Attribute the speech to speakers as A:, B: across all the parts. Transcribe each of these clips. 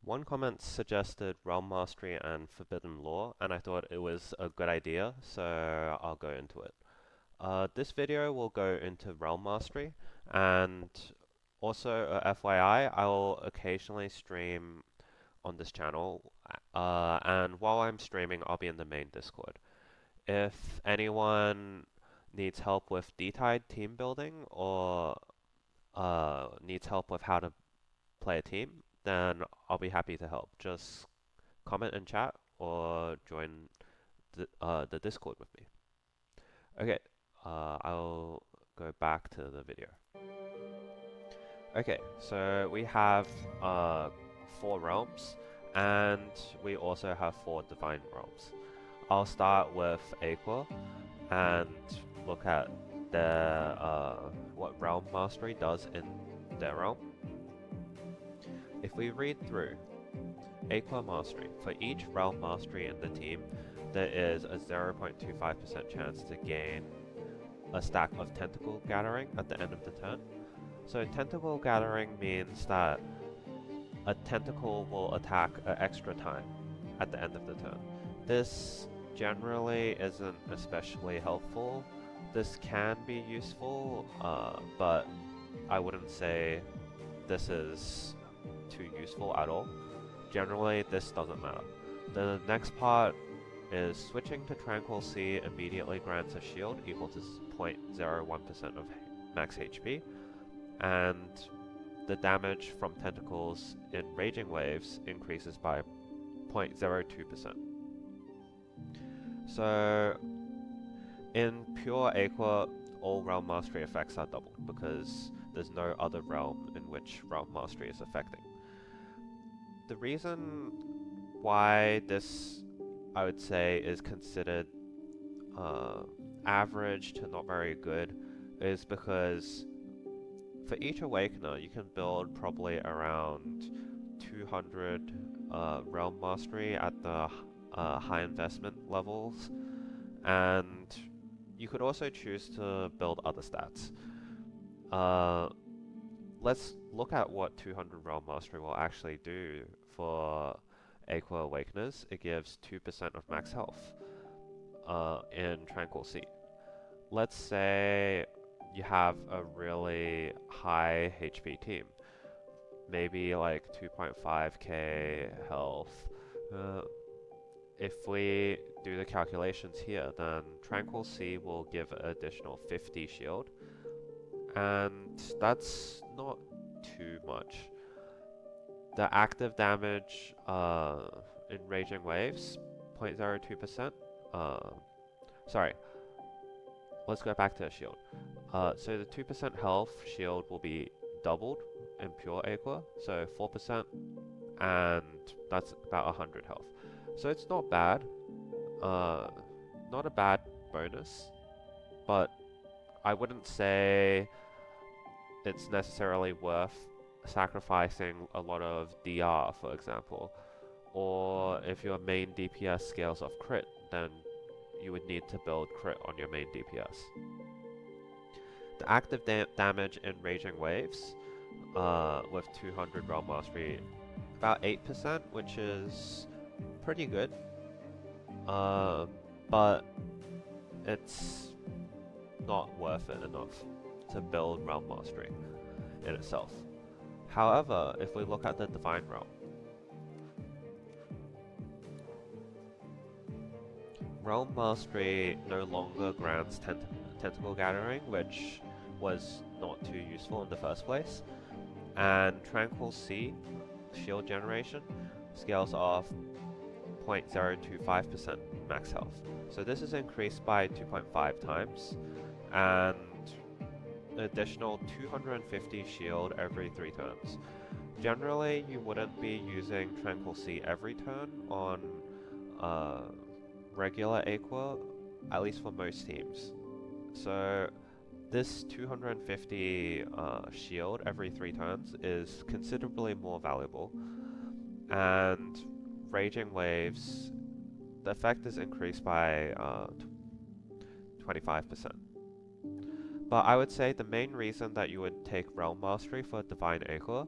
A: One comment suggested Realm Mastery and Forbidden Lore, and I thought it was a good idea, so I'll go into it. This video will go into Realm Mastery, and also FYI, I will occasionally stream on this channel, and while I'm streaming, I'll be in the main Discord. If anyone needs help with D-Tide team building, or needs help with how to play a team, then I'll be happy to help. Just comment in chat or join the Discord with me. Okay, I'll go back to the video. Okay, so we have 4 realms, and we also have 4 divine realms. I'll start with Aequor and look at their what realm mastery does in their realm. If we read through Aequor Mastery, for each realm mastery in the team, there is a 0.25% chance to gain a stack of Tentacle Gathering at the end of the turn. So Tentacle Gathering means that a tentacle will attack an extra time at the end of the turn. This generally isn't especially helpful. This can be useful, but I wouldn't say this is too useful at all. Generally, this doesn't matter. The next part is switching to Tranquil Sea immediately grants a shield equal to 0.01% of max HP, and the damage from tentacles in Raging Waves increases by 0.02%. So, in pure Aequor, all Realm Mastery effects are doubled because there's no other realm in which Realm Mastery is affecting. The reason why this, I would say, is considered average to not very good is because for each Awakener, you can build probably around 200 Realm Mastery at the high investment levels, and you could also choose to build other stats. Let's look at what 200 Realm Mastery will actually do for Aequor Awakeners. It gives 2% of max health in Tranquil Sea. Let's say you have a really high HP team, maybe like 2.5k health. If we do the calculations here, then Tranquil Sea will give an additional 50 shield, and that's not too much. The active damage in Raging Waves, 0.02%. Sorry, let's go back to the shield. So the 2% health shield will be doubled in pure Aequor, so 4%, and that's about 100 health. So it's not bad, not a bad bonus, but I wouldn't say it's necessarily worth sacrificing a lot of DR, for example. Or if your main DPS scales off crit, then you would need to build crit on your main DPS. The active damage in Raging Waves, with 200 Realm Mastery, about 8%, which is pretty good. But it's not worth it enough to build Realm Mastery in itself. However, if we look at the Divine Realm, Realm Mastery no longer grants Tentacle Gathering, which was not too useful in the first place, and Tranquil Sea shield generation scales off 0.025% max health. So this is increased by 2.5 times, and an additional 250 shield every 3 turns. Generally, you wouldn't be using Tranquil Sea every turn on regular Aequor, at least for most teams. So this 250 shield every 3 turns is considerably more valuable, and Raging Waves, the effect is increased by 25%. But I would say the main reason that you would take Realm Mastery for Divine Aequor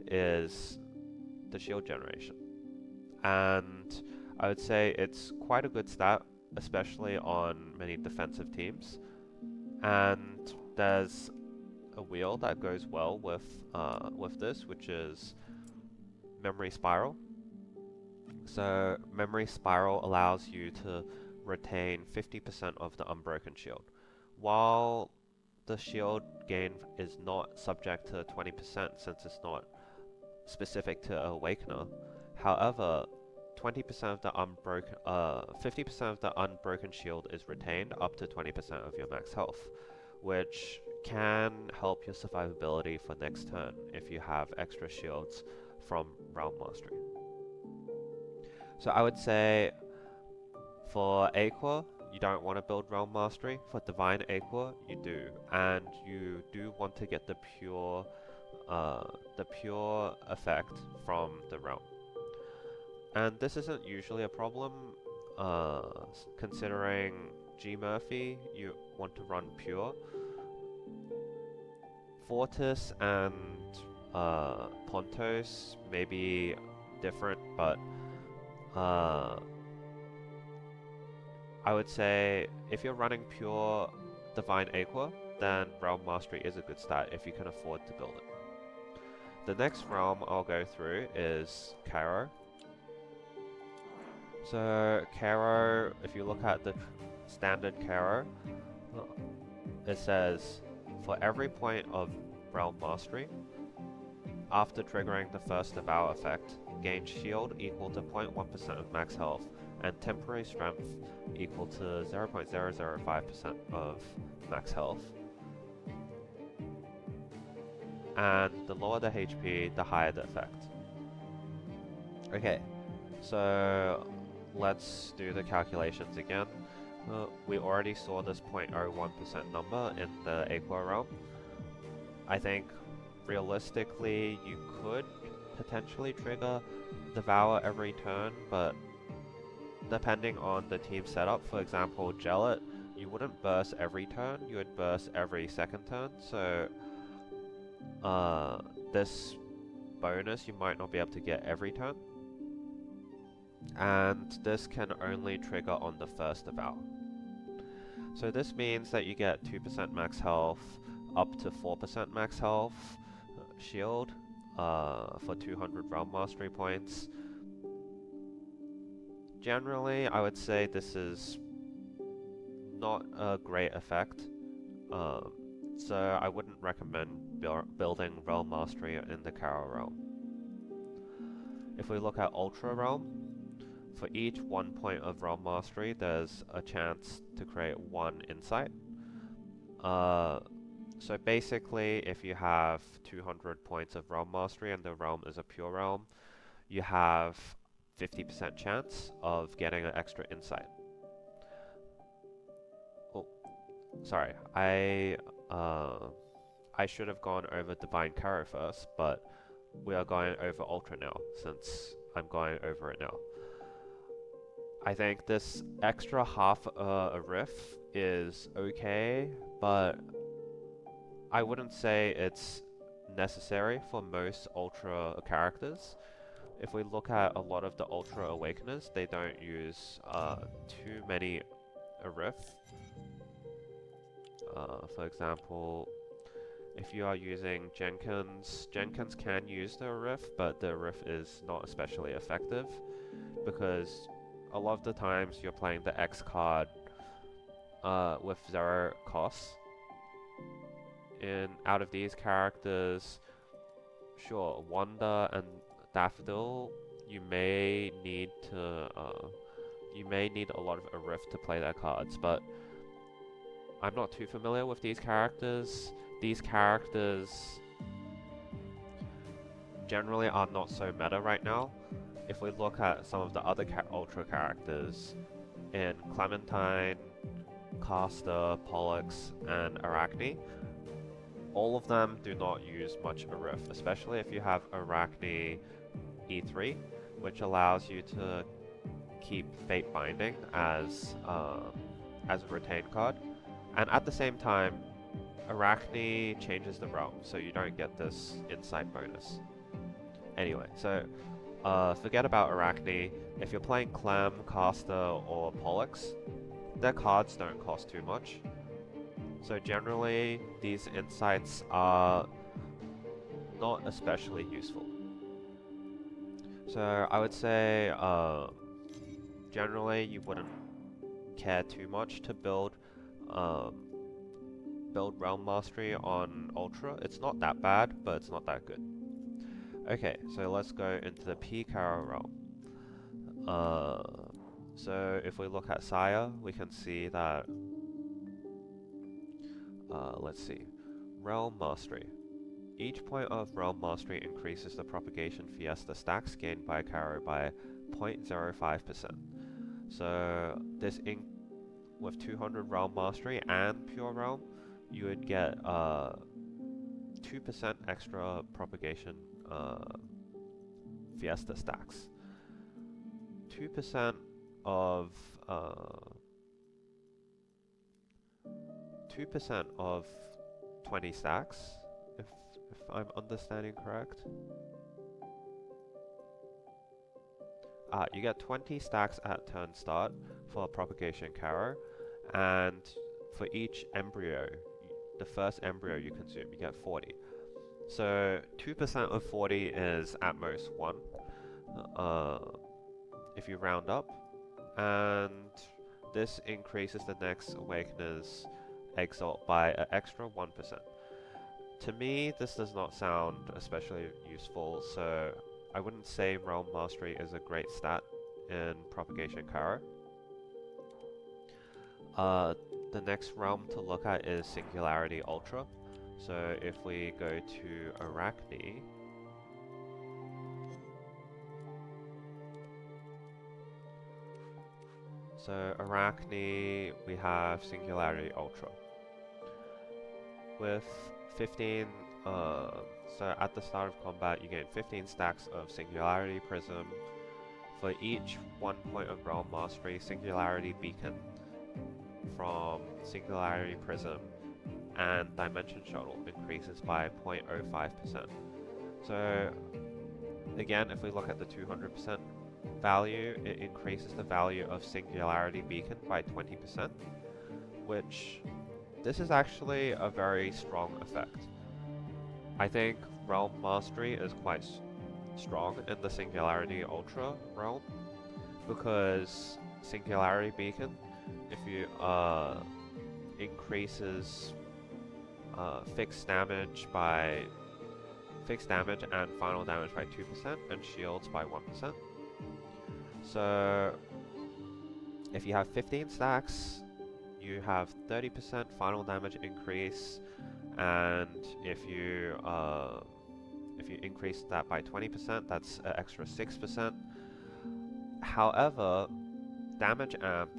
A: is the shield generation. And I would say it's quite a good stat, especially on many defensive teams. And there's a wheel that goes well with this, which is Memory Spiral. So Memory Spiral allows you to retain 50% of the Unbroken Shield. While the shield gain is not subject to 20% since it's not specific to Awakener, however, 20% of the unbroken, 50% of the unbroken shield is retained up to 20% of your max health, which can help your survivability for next turn if you have extra shields from Realm Mastery. So I would say for Aequor, you don't want to build Realm Mastery. For Divine Aequor, you do, and you do want to get the pure effect from the realm. And this isn't usually a problem, considering G Murphy, you want to run pure. Fortis and Pontos may be different, but I would say if you're running pure Divine Aequor, then Realm Mastery is a good stat if you can afford to build it. The next realm I'll go through is Caro. So Caro, if you look at the standard Caro, it says for every point of Realm Mastery, after triggering the first Devour effect, gain shield equal to 0.1% of max health and temporary strength equal to 0.005% of max health. And the lower the HP, the higher the effect. Okay, so let's do the calculations again. We already saw this 0.01% number in the Aequor Realm. I think realistically you could potentially trigger Devour every turn, but depending on the team setup, for example, Gellet, you wouldn't burst every turn, you would burst every second turn, so this bonus you might not be able to get every turn. And this can only trigger on the first Devour. So this means that you get 2% max health, up to 4% max health, shield, for 200 Realm Mastery points. Generally, I would say this is not a great effect, so I wouldn't recommend building Realm Mastery in the Caro Realm. If we look at Ultra Realm, for each 1 point of Realm Mastery, there's a chance to create 1 insight. So basically, if you have 200 points of Realm Mastery and the realm is a pure realm, you have 50% chance of getting an extra insight. Oh, sorry, I should have gone over Divine Caro first, but we are going over Ultra now, since I'm going over it now. I think this extra half a riff is okay, but I wouldn't say it's necessary for most Ultra characters. If we look at a lot of the Ultra Awakeners, they don't use too many riff. For example, if you are using Jenkins, Jenkins can use the riff, but the riff is not especially effective because a lot of the times you're playing the X card with 0 costs. Out of these characters, sure, Wanda and Daffodil, you may need a lot of Arif to play their cards, but I'm not too familiar with these characters. These characters generally are not so meta right now. If we look at some of the other Ultra characters in Clementine, Caster, Pollux, and Arachne, all of them do not use much Arif, especially if you have Arachne E3, which allows you to keep Fate Binding as a retained card. And at the same time, Arachne changes the realm, so you don't get this insight bonus. Anyway, so Forget about Arachne. If you're playing Clem, Caster, or Pollux, their cards don't cost too much. So generally, these insights are not especially useful. So I would say, generally, you wouldn't care too much to um, build Realm Mastery on Ultra. It's not that bad, but it's not that good. Okay, so let's go into the PCaro Realm. Uh, so if we look at Sire, we can see that, let's see, Realm Mastery. Each point of Realm Mastery increases the Propogation Fiesta stacks gained by Caro by 0.05%. So this with 200 Realm Mastery and Pure Realm, you would get 2% extra Propagation Fiesta stacks. 2% of 2% of 20 stacks, if I'm understanding correct. You get 20 stacks at turn start for Propagation Caro, and for each embryo, the first embryo you consume, you get 40. So 2% of 40 is at most 1, if you round up, and this increases the next Awakener's Exalt by an extra 1%. To me, this does not sound especially useful, so I wouldn't say Realm Mastery is a great stat in Propagation Caro. The next realm to look at is Singularity Ultra. So if we go to Arachne, we have Singularity Ultra. With 15, so at the start of combat you gain 15 stacks of Singularity Prism. For each 1 point of Realm Mastery, Singularity Beacon from Singularity Prism and Dimension Shuttle increases by 0.05%. So again, if we look at the 200% value, it increases the value of Singularity Beacon by 20%, which this is actually a very strong effect. I think Realm Mastery is quite strong in the Singularity Ultra realm, because Singularity Beacon, if you increases fixed damage and final damage by 2% and shields by 1%. So if you have 15 stacks, you have 30% final damage increase, and if you increase that by 20%, that's an extra 6%. However, damage amp,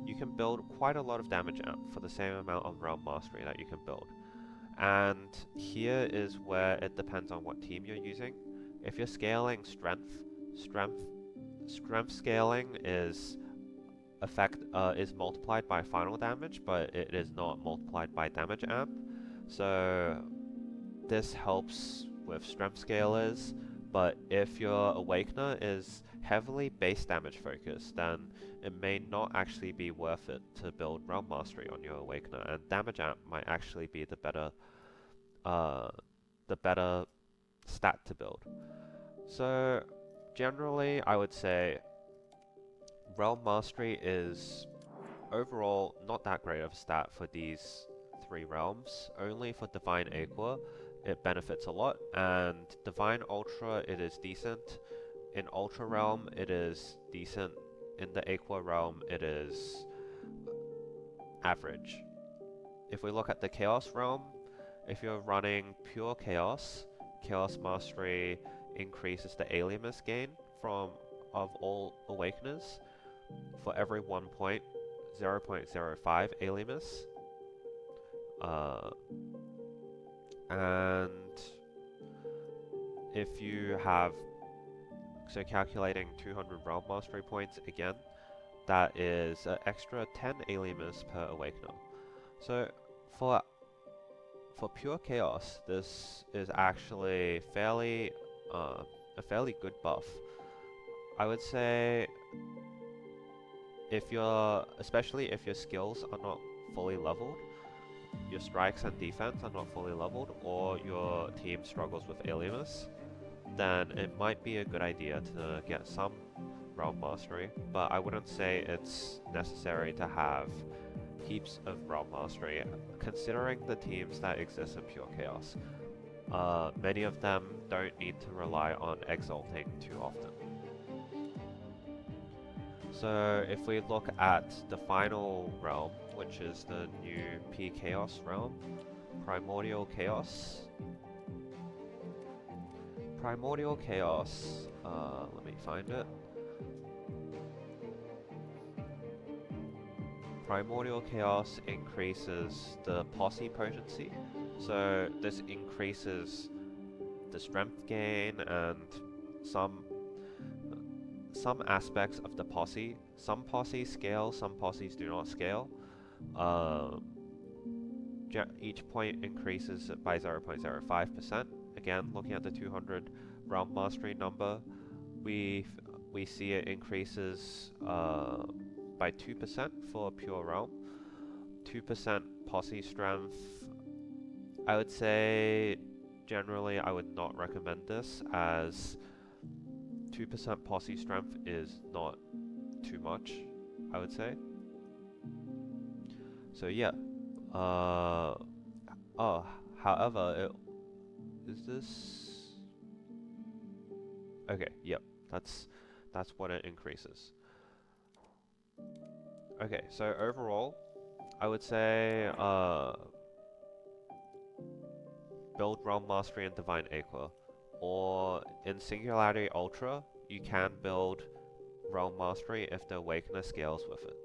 A: you can build quite a lot of damage amp for the same amount of Realm Mastery that you can build. And here is where it depends on what team you're using. If you're scaling strength scaling is multiplied by final damage, but it is not multiplied by damage amp. So this helps with strength scalers, but if your Awakener is heavily base damage focused, then it may not actually be worth it to build Realm Mastery on your Awakener, and damage amp might actually be the better stat to build. So generally, I would say Realm Mastery is overall not that great of a stat for these 3 realms. Only for Divine Aequor it benefits a lot, and Divine Ultra it is decent. In Ultra Realm it is decent. In the Aequor Realm it is average. If we look at the Chaos Realm, if you're running pure Chaos, Chaos Mastery increases the Alienus gain of all Awakeners. For every 1 point, 0.05 Alienus. And if you have, so calculating 200 Realm Mastery points again, that is an extra 10 Alienus per Awakener. So for pure Chaos, this is actually fairly a fairly good buff. I would say if you're, especially if your skills are not fully leveled, your strikes and defense are not fully leveled, or your team struggles with alienness, then it might be a good idea to get some Realm Mastery, but I wouldn't say it's necessary to have heaps of Realm Mastery, considering the teams that exist in Pure Chaos. Many of them don't need to rely on exalting too often. So if we look at the final realm, which is the new PCaro Realm, Primordial Chaos. Primordial Chaos, let me find it. Primordial Chaos increases the posse potency, so this increases the strength gain and some aspects of the posse. Some posses scale, some posses do not scale. Each point increases by 0.05%. Again, looking at the 200 Realm Mastery number, we see it increases by 2% for Pure Realm. 2% posse strength. I would say generally I would not recommend this, as 2% posse strength is not too much, I would say. So yeah. Oh, however, is this... Okay, yep, that's what it increases. Okay, so overall, I would say build Realm Mastery and Divine Aequor, or in Singularity Ultra, you can build Realm Mastery if the Awakener scales with it.